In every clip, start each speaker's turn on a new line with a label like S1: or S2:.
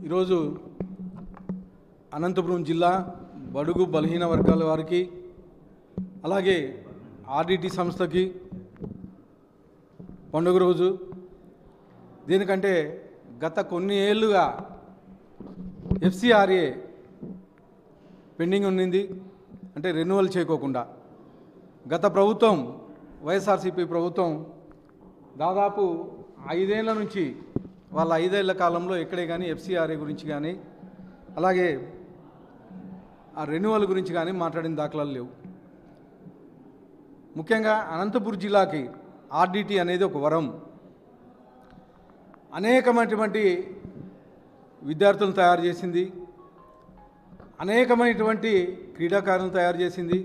S1: ఈరోజు అనంతపురం జిల్లా బడుగు బలహీన వర్గాల వారికి అలాగే ఆర్డిటి సంస్థకి పండుగ రోజు. దీనికంటే గత కొన్ని ఏళ్ళుగా ఎఫ్సిఆర్ఏ పెండింగ్ ఉన్నింది, అంటే రెన్యువల్ చేయకోకుండా. గత ప్రభుత్వం వైఎస్ఆర్సీపీ ప్రభుత్వం దాదాపు 5 ఏళ్ల నుంచి వాళ్ళ 5 ఏళ్ల కాలంలో ఎక్కడే కానీ ఎఫ్సిఆర్ఏ గురించి కానీ అలాగే ఆ రెన్యువల్ గురించి కానీ మాట్లాడిన దాఖలాలు లేవు. ముఖ్యంగా అనంతపురం జిల్లాకి ఆర్డిటి అనేది ఒక వరం. అనేకమైనటువంటి విద్యార్థులను తయారు చేసింది, అనేకమైనటువంటి క్రీడాకారులను తయారు చేసింది,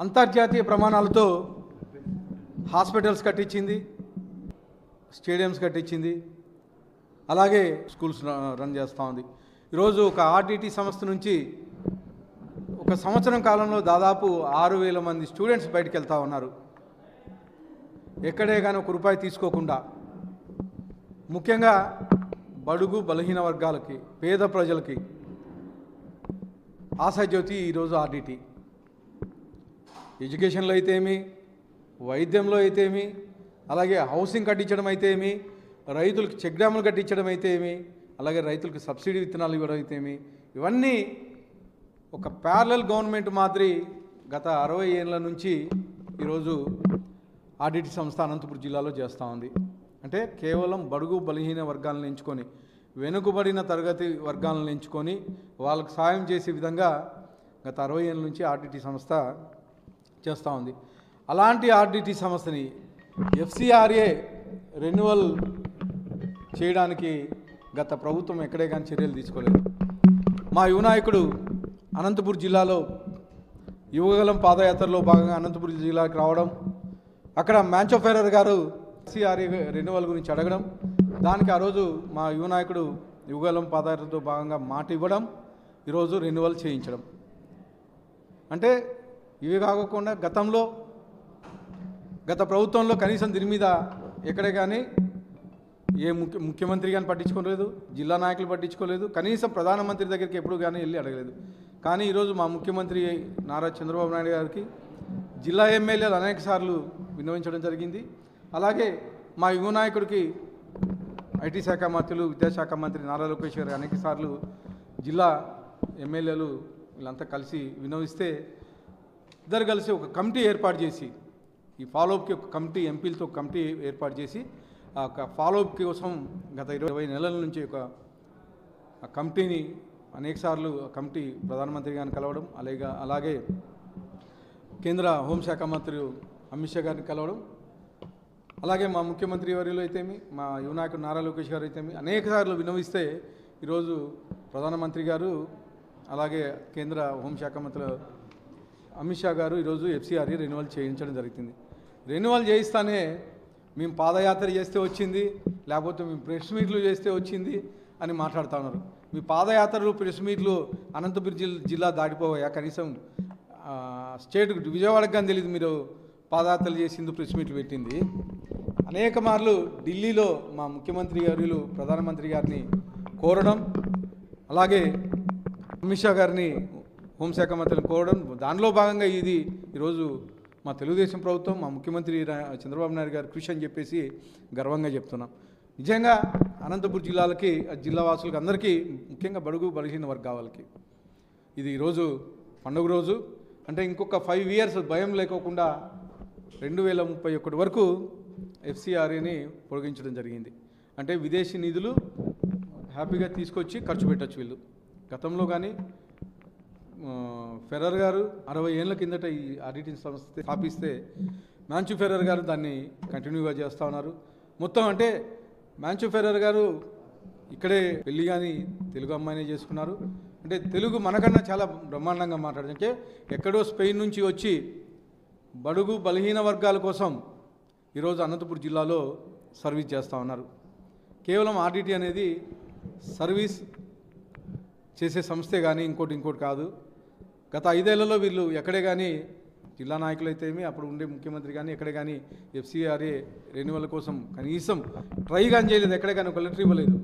S1: అంతర్జాతీయ ప్రమాణాలతో హాస్పిటల్స్ కట్టించింది, స్టేడియంస్ కట్టించింది, అలాగే స్కూల్స్ రన్ చేస్తూ ఉంది. ఈరోజు ఒక ఆర్డిటి సంస్థ నుంచి ఒక సంవత్సరం కాలంలో దాదాపు 6,000 మంది స్టూడెంట్స్ బయటకు వెళ్తూ ఉన్నారు, ఎక్కడే కానీ 1 రూపాయి తీసుకోకుండా. ముఖ్యంగా బడుగు బలహీన వర్గాలకి, పేద ప్రజలకి ఆశాజ్యోతి ఈరోజు ఆర్డిటి. ఎడ్యుకేషన్లో అయితేమి, వైద్యంలో అయితేమి, అలాగే హౌసింగ్ కట్టించడం అయితేమి, రైతులకు చెక్ డ్యాములు కట్టించడం అయితేమి, అలాగే రైతులకు సబ్సిడీ విత్తనాలు ఇవ్వడం అయితేమి, ఇవన్నీ ఒక ప్యారలల్ గవర్నమెంట్ మాదిరి గత 60 ఏళ్ళ నుంచి ఈరోజు ఆర్డిటి సంస్థ అనంతపురం జిల్లాలో చేస్తూ ఉంది. అంటే కేవలం బడుగు బలహీన వర్గాలను ఎంచుకొని, వెనుకబడిన తరగతి వర్గాలను ఎంచుకొని వాళ్ళకు సాయం చేసే విధంగా గత 60 ఏళ్ళ నుంచి ఆర్డిటి సంస్థ చేస్తూ ఉంది. అలాంటి ఆర్డిటి సంస్థని ఎఫ్సిఆర్ఏ రెన్యువల్ చేయడానికి గత ప్రభుత్వం ఎక్కడే కానీ చర్యలు తీసుకోలేదు. మా యువ నాయకుడు అనంతపురం జిల్లాలో యువగలం పాదయాత్రలో భాగంగా అనంతపురం జిల్లాకి రావడం, అక్కడ మ్యాన్చో ఫెర్రర్ గారు ఎఫ్సిఆర్ఏ రెన్యువల్ గురించి అడగడం, దానికి ఆ రోజు మా యువ నాయకుడు యువగలం పాదయాత్రతో భాగంగా మాట ఇవ్వడం, ఈరోజు రెన్యువల్ చేయించడం. అంటే ఇవి కాకుండా గత ప్రభుత్వంలో కనీసం దీని మీద ఎక్కడే కానీ ఏ ముఖ్యమంత్రి కానీ పట్టించుకోలేదు, జిల్లా నాయకులు పట్టించుకోలేదు, కనీసం ప్రధానమంత్రి దగ్గరికి ఎప్పుడు కానీ వెళ్ళి అడగలేదు. కానీ ఈరోజు మా ముఖ్యమంత్రి నారా చంద్రబాబు నాయుడు గారికి జిల్లా ఎమ్మెల్యేలు అనేక సార్లు విన్నవించడం జరిగింది. అలాగే మా యువ నాయకుడికి ఐటీ శాఖ మంత్రులు, విద్యాశాఖ మంత్రి నారా లోకేష్ గారు అనేక సార్లు జిల్లా ఎమ్మెల్యేలు వీళ్ళంతా కలిసి విన్నవిస్తే ఇద్దరు కలిసి ఒక కమిటీ ఏర్పాటు చేసి, ఈ ఫాలోఅప్కి ఒక కమిటీ, ఎంపీలతో ఒక కమిటీ ఏర్పాటు చేసి ఆ ఫాలోఅప్ కోసం గత 20 నెలల నుంచి ఒక కమిటీని అనేకసార్లు కమిటీ ప్రధానమంత్రి గారిని కలవడం, అలాగే కేంద్ర హోంశాఖ మంత్రి అమిత్ షా గారిని కలవడం, అలాగే మా ముఖ్యమంత్రి వర్యులు అయితేమి, మా యువ నాయకుడు నారా లోకేష్ గారు అయితేమి అనేకసార్లు విన్నవిస్తే ఈరోజు ప్రధానమంత్రి గారు అలాగే కేంద్ర హోంశాఖ మంత్రి అమిత్ షా గారు ఈరోజు ఎఫ్సిఆర్ఏ రెన్యువల్ చేయించడం జరుగుతుంది. రెన్యువల్ చేయిస్తానే మేము పాదయాత్ర చేస్తే వచ్చింది, లేకపోతే మేము ప్రెస్ మీట్లు చేస్తే వచ్చింది అని మాట్లాడుతూ ఉన్నారు. మీ పాదయాత్రలు, ప్రెస్ మీట్లు అనంతపురం జిల్లా దాటిపోయా, కనీసం స్టేట్ విజయవాడకు కానీ తెలియదు మీరు పాదయాత్రలు చేసింది, ప్రెస్ మీట్లు పెట్టింది. అనేక మార్లు ఢిల్లీలో మా ముఖ్యమంత్రి గారు ప్రధానమంత్రి గారిని కోరడం, అలాగే అమిత్ షా గారిని హోంశాఖ మంత్రిని కోరడం, దానిలో భాగంగా ఇది ఈరోజు మా తెలుగుదేశం ప్రభుత్వం, మా ముఖ్యమంత్రి చంద్రబాబు నాయుడు గారు కృషి అని చెప్పేసి గర్వంగా చెప్తున్నాం. నిజంగా అనంతపురం జిల్లాలకి, జిల్లా వాసులకి అందరికీ, ముఖ్యంగా బడుగు బలహీన వర్గాలకి ఇది ఈరోజు పండుగ రోజు. అంటే ఇంకొక 5 ఇయర్స్ భయం లేకోకుండా 2031 వరకు ఎఫ్సిఆర్ఏని పొడిగించడం జరిగింది. అంటే విదేశీ నిధులు హ్యాపీగా తీసుకొచ్చి ఖర్చు పెట్టచ్చు వీళ్ళు. గతంలో కానీ ఫెర్రర్ గారు 60 ఏళ్ళ కిందట ఈ ఆర్డిటి సంస్థ స్థాపిస్తే మ్యాన్చో ఫెర్రర్ గారు దాన్ని కంటిన్యూగా చేస్తూ ఉన్నారు. మొత్తం అంటే మ్యాన్చో ఫెర్రర్ గారు ఇక్కడే పెళ్ళి కానీ తెలుగు అమ్మాయినే చేసుకున్నారు. అంటే తెలుగు మనకన్నా చాలా బ్రహ్మాండంగా మాట్లాడుతుంటే ఎక్కడో స్పెయిన్ నుంచి వచ్చి బడుగు బలహీన వర్గాల కోసం ఈరోజు అనంతపురం జిల్లాలో సర్వీస్ చేస్తూ ఉన్నారు. కేవలం ఆర్డిటి అనేది సర్వీస్ చేసే సంస్థే కానీ ఇంకోటి కాదు. గత 5 ఏళ్లలో వీళ్ళు ఎక్కడే కానీ జిల్లా నాయకులు అయితేమి అప్పుడు ఉండే ముఖ్యమంత్రి కానీ ఎక్కడే కానీ ఎఫ్సిఆర్ఏ రెన్యువల్ కోసం కనీసం ట్రై కానీ చేయలేదు, ఎక్కడే కానీ ఒక లెటర్ ఇవ్వలేదు.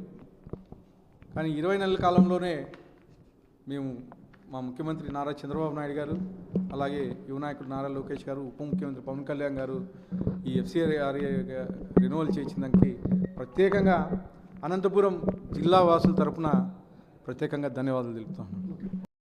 S1: కానీ 20 నెలల కాలంలోనే మేము మా ముఖ్యమంత్రి నారా చంద్రబాబు నాయుడు గారు, అలాగే యువ నాయకుడు నారా లోకేష్ గారు, ఉప ముఖ్యమంత్రి పవన్ కళ్యాణ్ గారు ఈ ఎఫ్సిఆర్ఏ రెన్యువల్ చేసిన దానికి ప్రత్యేకంగా అనంతపురం జిల్లా వాసుల తరపున ప్రత్యేకంగా ధన్యవాదాలు తెలుపుతాను.